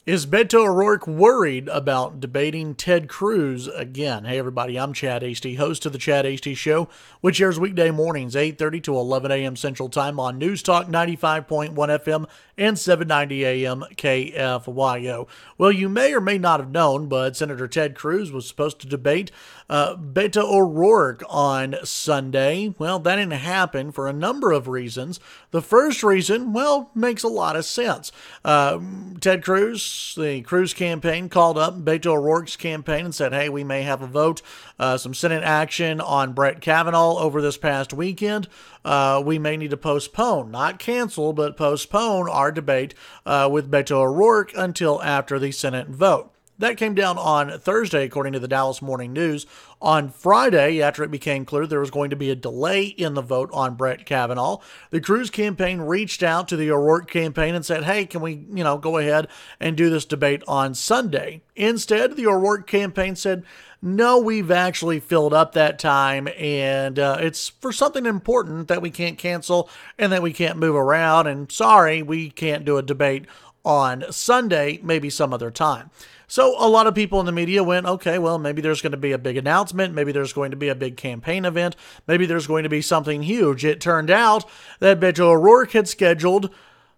Is Beto O'Rourke worried about debating Ted Cruz again? Hey everybody, I'm Chad Hasty, host of the Chad Hasty Show, which airs weekday mornings 8:30 to 11 a.m. Central Time on News Talk 95.1 FM and 790 a.m. KFYO. Well, you may or may not have known, but Senator Ted Cruz was supposed to debate Beto O'Rourke on Sunday. Well, that didn't happen for a number of reasons. The first reason, well, makes a lot of sense. Ted Cruz, the Cruz campaign, called up Beto O'Rourke's campaign and said, hey, we may have a vote, some Senate action on Brett Kavanaugh over this past weekend. We may need to postpone, not cancel, but postpone our debate with Beto O'Rourke until after the Senate vote. That came down on Thursday, according to the Dallas Morning News. On Friday, after it became clear there was going to be a delay in the vote on Brett Kavanaugh, the Cruz campaign reached out to the O'Rourke campaign and said, hey, can we, go ahead and do this debate on Sunday? Instead, the O'Rourke campaign said, no, we've actually filled up that time, and it's for something important that we can't cancel and that we can't move around, and sorry, we can't do a debate on Sunday, maybe some other time. So a lot of people in the media went, okay, well, maybe there's going to be a big announcement. Maybe there's going to be a big campaign event. Maybe there's going to be something huge. It turned out that Beto O'Rourke had scheduled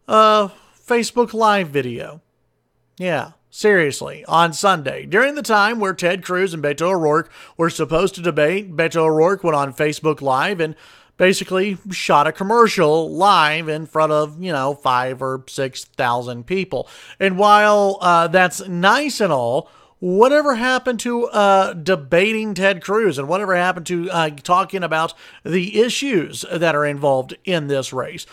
a Facebook Live video. Yeah, seriously, on Sunday. During the time where Ted Cruz and Beto O'Rourke were supposed to debate, Beto O'Rourke went on Facebook Live and basically shot a commercial live in front of, 5,000 or 6,000 people. And while that's nice and all, whatever happened to debating Ted Cruz and whatever happened to talking about the issues that are involved in this race?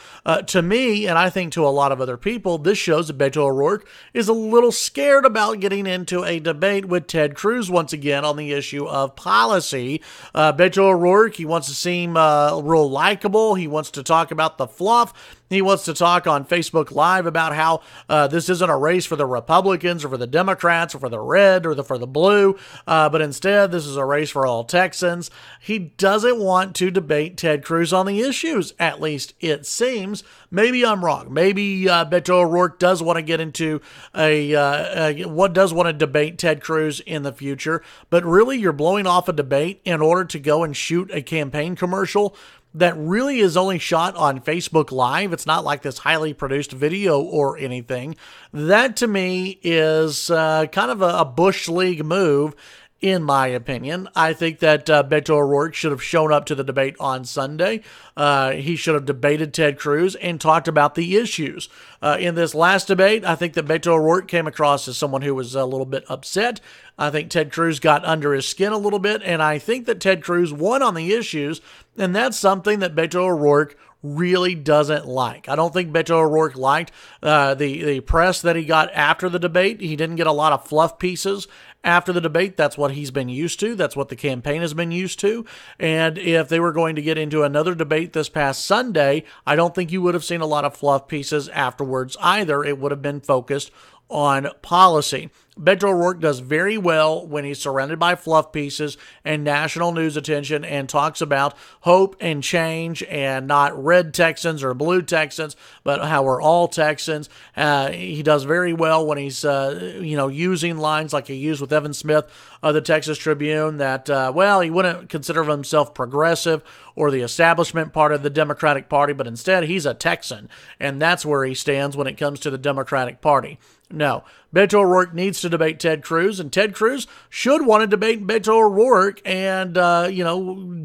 To me, and I think to a lot of other people, this shows that Beto O'Rourke is a little scared about getting into a debate with Ted Cruz once again on the issue of policy. Beto O'Rourke, he wants to seem real likable. He wants to talk about the fluff. He wants to talk on Facebook Live about how this isn't a race for the Republicans or for the Democrats or for the red or for the blue, but instead this is a race for all Texans. He doesn't want to debate Ted Cruz on the issues, at least it seems. Maybe I'm wrong. Maybe Beto O'Rourke does want to get into does want to debate Ted Cruz in the future, but really you're blowing off a debate in order to go and shoot a campaign commercial that really is only shot on Facebook Live. It's not like this highly produced video or anything. That to me is kind of a Bush League move, in my opinion. I think that Beto O'Rourke should have shown up to the debate on Sunday. He should have debated Ted Cruz and talked about the issues. In this last debate, I think that Beto O'Rourke came across as someone who was a little bit upset. I think Ted Cruz got under his skin a little bit, and I think that Ted Cruz won on the issues, and that's something that Beto O'Rourke really doesn't like. I don't think Beto O'Rourke liked the press that he got after the debate. He didn't get a lot of fluff pieces after the debate. That's what he's been used to. That's what the campaign has been used to. And if they were going to get into another debate this past Sunday, I don't think you would have seen a lot of fluff pieces afterwards either. It would have been focused on policy. Beto O'Rourke does very well when he's surrounded by fluff pieces and national news attention and talks about hope and change and not red Texans or blue Texans, but how we're all Texans. He does very well when he's, using lines like he used with Evan Smith of the Texas Tribune that, he wouldn't consider himself progressive or the establishment part of the Democratic Party, but instead he's a Texan, and that's where he stands when it comes to the Democratic Party. No, Beto O'Rourke needs to debate Ted Cruz, and Ted Cruz should want to debate Beto O'Rourke. And,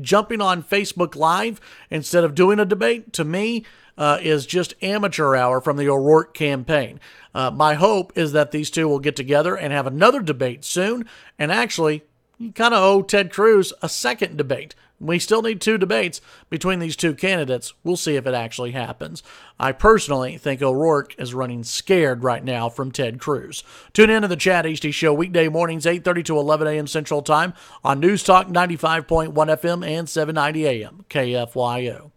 jumping on Facebook Live instead of doing a debate, to me, is just amateur hour from the O'Rourke campaign. My hope is that these two will get together and have another debate soon. And actually, you kind of owe Ted Cruz a second debate. We still need 2 debates between these 2 candidates. We'll see if it actually happens. I personally think O'Rourke is running scared right now from Ted Cruz. Tune in to the Chad Hasty Show weekday mornings 8:30 to 11 a.m. Central Time on News Talk 95.1 FM and 790 AM KFYO.